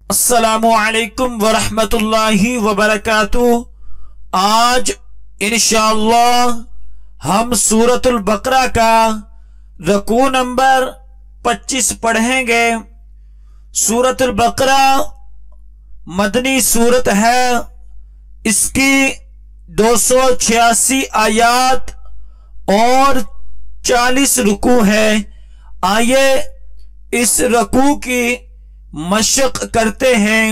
अस्सलामु अलैकुम वरहमतुल्लाहि वबरकातुह। आज इंशाअल्लाह हम सूरतुल बकरा का रकू नंबर 25 पढ़ेंगे। सूरतुल बकरा मदनी सूरत है। इसकी 286 आयात और 40 रुकू है। आइए इस रकू की मशक करते हैं।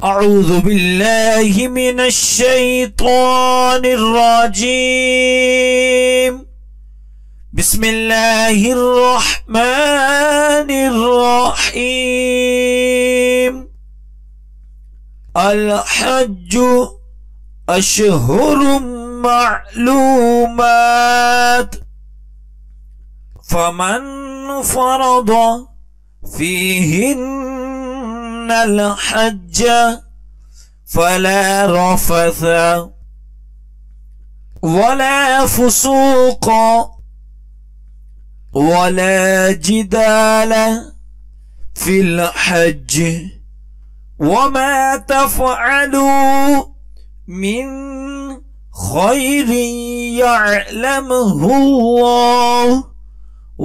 अऊज़ु बिल्लाहि मिनश शैतानिर रजीम। बिस्मिल्लाहिर रहमानिर रहीम। अल हज्जु अशहुरुम मालूमात फमन फरद फीहिन्न अल-हज्ज फला रफथ वला फुसूक वला जिदाल फिल हज्ज वमा तफ़अलू मिन खैरिन यअलमुहुल्लाह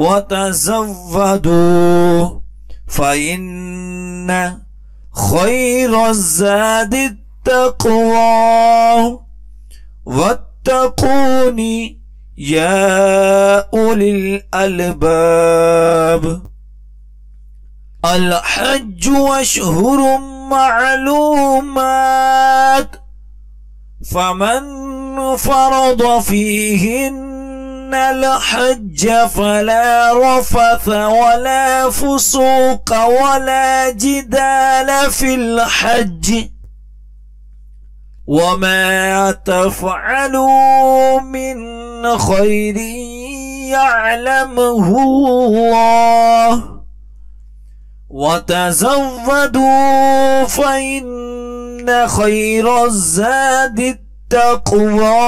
वतज़व्वदू फ़इन्न खैरज़्ज़ादि तक़वा वत्तक़ूनी या उलिल अलबाब। अल हज्जु अशहुरुम मालूमात फमन फरद फीहिन्न अल-हज्ज फला रफथ वला फुसूक वला जिदाल फिल हज्ज वमा तफ़अलू मिन खैरिन यअलमुहुल्लाह वतज़व्वदू फ़इन्न खैरज़्ज़ादि तक़वा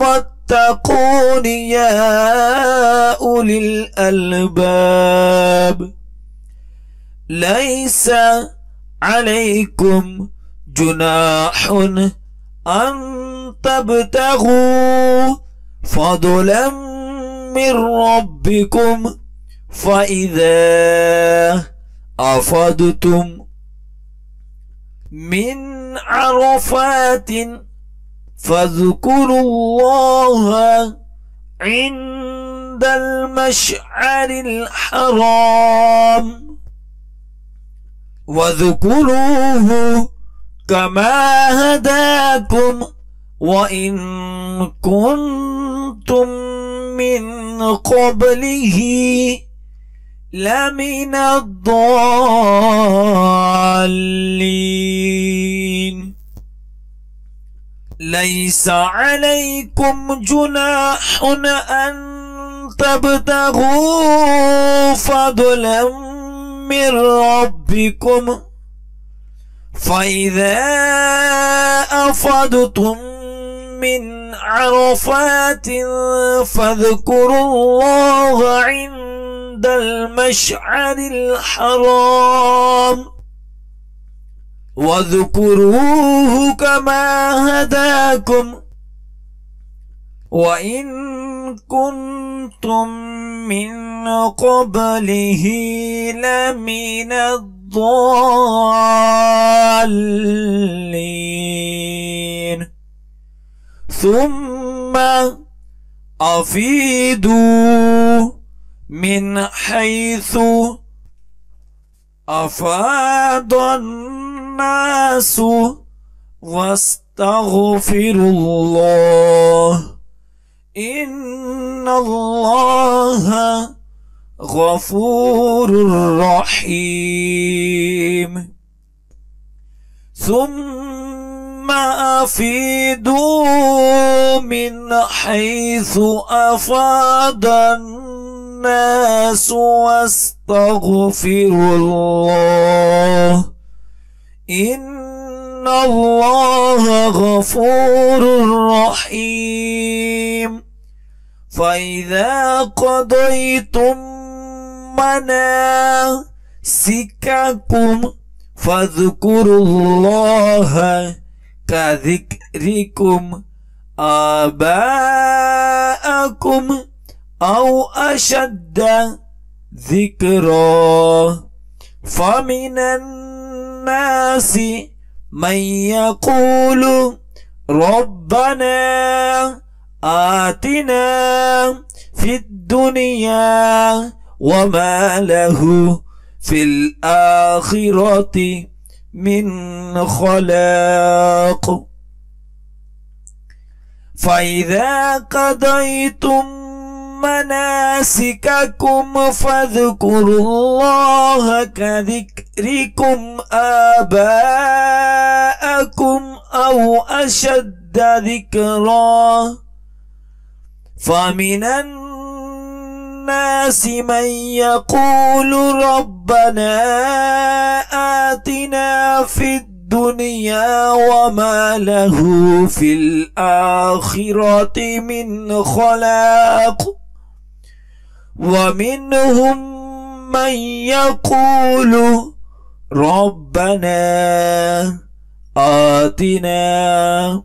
वत्तक़ून या उलिल अलबाब। लैसा अलैकुम जुनाहुन अन तब्तगू फ़दलन मिन रब्बिकुम फ़इज़ा अफ़दतुम मिन अरफ़ातिन फ़ज़्कुरुल्लाह इंदल मशअरिल हराम वज़्कुरूहु कमा हदाकुम व इन कुन्तुम मिन क़ब्लिही लमिन अद्दाल्लीन। लैसा अलैकुम जुनाहुन अन तब्तगू फ़दलन मिन रब्बिकुम फ़इज़ा अफ़दतुम मिन अरफ़ातिन फ़ज़्कुरुल्लाह इंदल मशअरिल हराम वज़्कुरूहु कमा हदाकुम व इन कुन्तुम मिन क़ब्लिही लमिन अद्दाल्लीन। सुम्मा अफ़ीदू मिन हैसु अफ़ादन नासु वस्तग़फिरुल्लाह इन्नल्लाह गफ़ूरुर रहीम। सुम्मा अफ़ीदू मिन हैसु अफ़ादन नासु वस्तग़फिरुल्लाह इन्नल्लाह गफ़ूरुर रहीम। फ़इज़ा क़ज़यतुम मनासिककुम فاذكروا الله كذكركم آباءكم أو أشد ذكرا فمن الناس من يقول ربنا آتنا في الدنيا وما له في الآخرة من خلاق فإذا قضيتم مناسككم فاذكروا الله كذكركم آباءكم أو أشد ذكرا فمن الناس من يقول ربنا آتنا في الدنيا وما له في الآخرة من خلاق ومنهم من يقول ربنا آتنا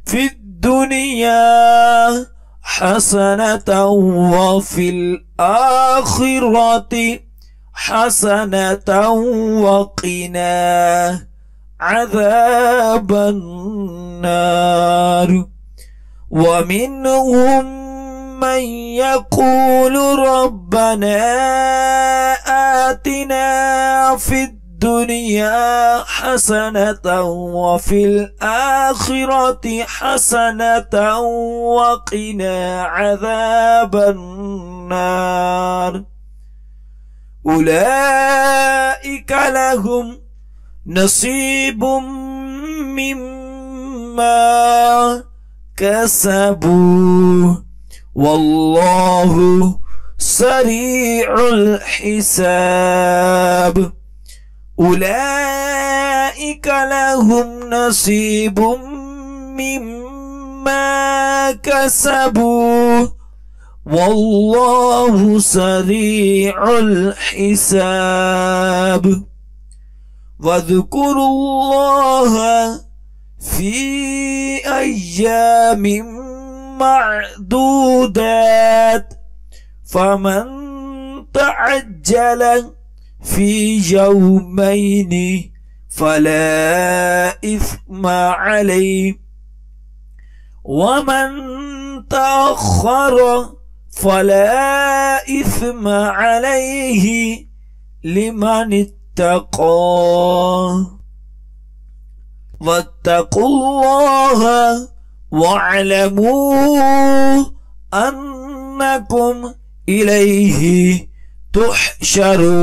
في الدنيا حسنة وفي الآخرة حسنة وقنا عذاب النار ومنهم من يقول ربنا آتنا في الدنيا حسنة وفي الآخرة حسنة وقنا عذاب النار أولئك لهم نصيب مما كسبوا والله سريع الحساب أولئك لهم نصيب مما كسبوا والله سريع الحساب واذكروا الله في أيام معدودات فمن تعجل في يومين فلا إثم عليه ومن تأخر فلا إثم عليه لمن اتقى واتقوا الله واعلموا أنكم إليه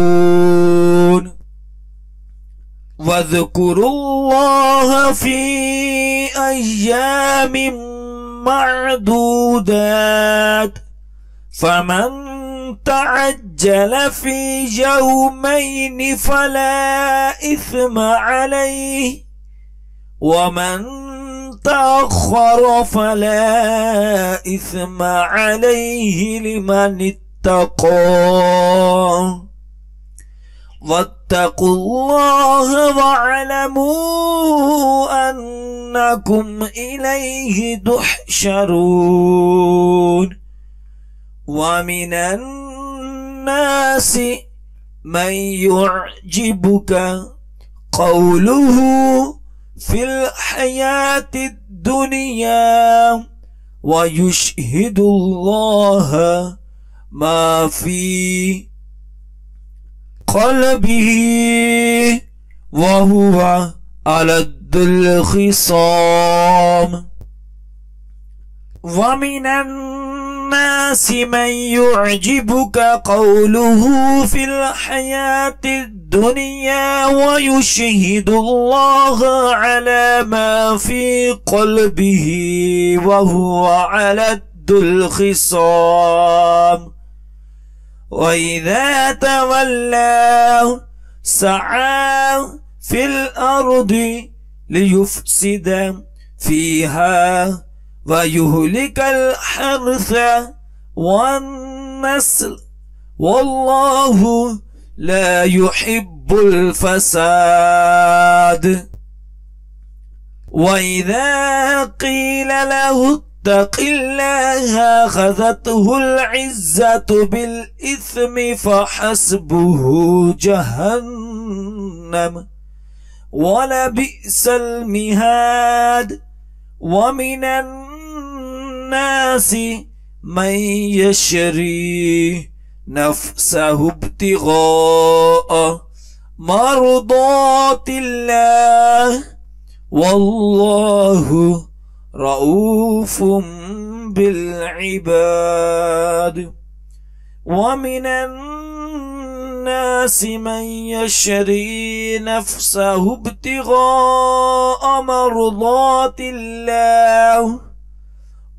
تحشرون واذكروا الله في أيام معدودات فمن تعجل في يومين فلا إثم عليه ومن تأخر فلا إثم عليه لمن اتقى واتقوا الله واعلموا أنكم إليه تحشرون ومن الناس من يعجبك قوله في الحياة الدنيا ويشهد الله ما في قلبه وهو ألد الخصام ومن الناس من يعجبك قوله في الحياة الدنيا ويشهد الله على ما في قلبه وهو ألد الخصام وإذا تولى سعى في الأرض ليفسد فيها ويهلك الحرث والنسل والله لا يحب युहिब्बुल फसाद। वइज़ा क़ील लहु इत्तक़िल्लाह अख़ज़तहुल इज़्ज़तु बिल इस्मि फ़हस्बुहु जहन्नम वलबिअसल मिहाद। वमिनन नासि मन यशरी नफ्सहु इब्तिग़ाअ मर्दातिल्लाह वल्लाहु रऊफ़ुम बिल इबाद। वमिनन नासि मन यशरी नफ्सहु इब्तिग़ाअ मर्दातिल्लाह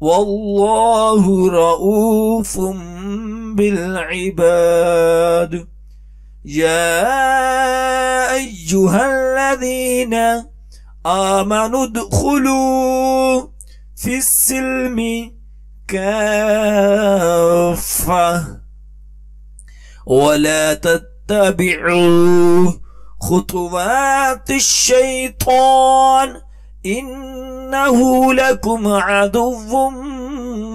वल्लाहु रऊफ़ुम बिल इबाद। या अय्युहल्लज़ीना आमनु उद्खुलू फिस्सिल्मि काफ़्फ़ा वला तत्तबिउ खुतुवातिश्शैतान इन्नहु लकुम अदुव्वुम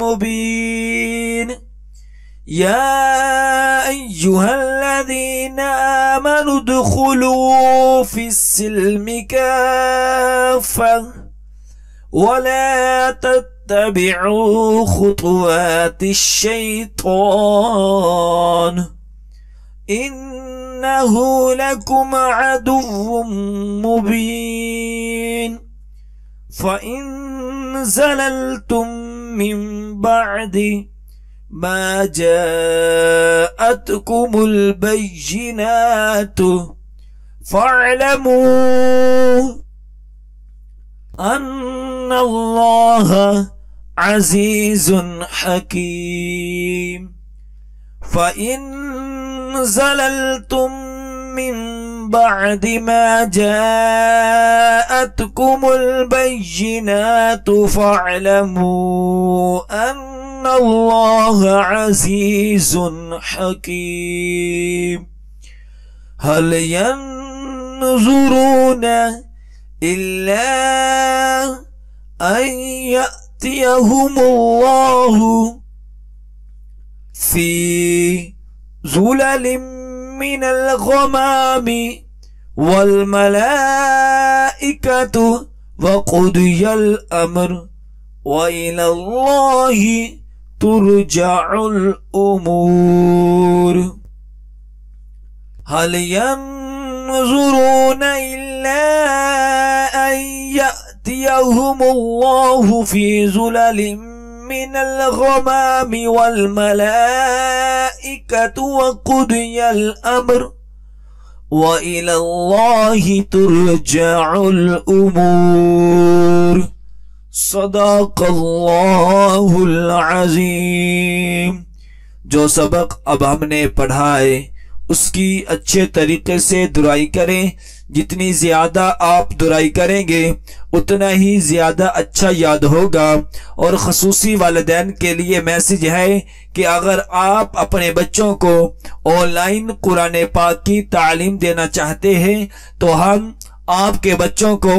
मुबीन। या अय्युहल्लज़ीना आमनु उद्खुलू फिस्सिल्मि काफ़्फ़ा वला तत्तबिउ खुतुवातिश्शैतान इन्नहु लकुम अदुव्वुम मुबीन। फ़इन ज़ललतुम मिन बअदि मा जाअतकुमुल बय्यिनातु फ़अलमू अन्नल्लाह अज़ीज़ुन हकीम। फ़इन ज़ललतुम मिन बअदि मा जाअतकुमुल बय्यिनातु फ़अलमू अन्नल्लाह अज़ीज़ुन हकीम। हल यंज़ुरूना इल्ला अन यअतियहुमुल्लाहु फी ज़ुललिम मिनल ग़मामि वल मलाइकतु व क़ुदियल अम्र व इलल्लाहि तुरजउल उमूर। हल यंज़ुरूना इल्ला अन यअतियहुमुल्लाहु फी ज़ुललिम मिनल ग़मामि वल मलाइकतु व क़ुदियल अम्र व इलल्लाहि तुरजउल उमूर। सदाक़ल्लाहुल अज़ीम। जो सबक अब हमने पढ़ा है उसकी अच्छे तरीके से दुराई करें। जितनी ज्यादा आप दुराई करेंगे उतना ही ज्यादा अच्छा याद होगा। और खसूसी वालिदैन के लिए मैसेज है कि अगर आप अपने बच्चों को ऑनलाइन कुरान पाक की तालीम देना चाहते हैं तो हम आपके बच्चों को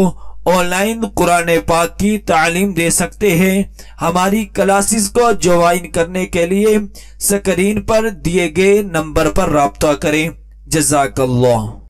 ऑनलाइन कुरान पाक की तालीम दे सकते हैं। हमारी क्लासेस को ज्वाइन करने के लिए स्क्रीन पर दिए गए नंबर पर राब्ता करें। जज़ाकल्लाह।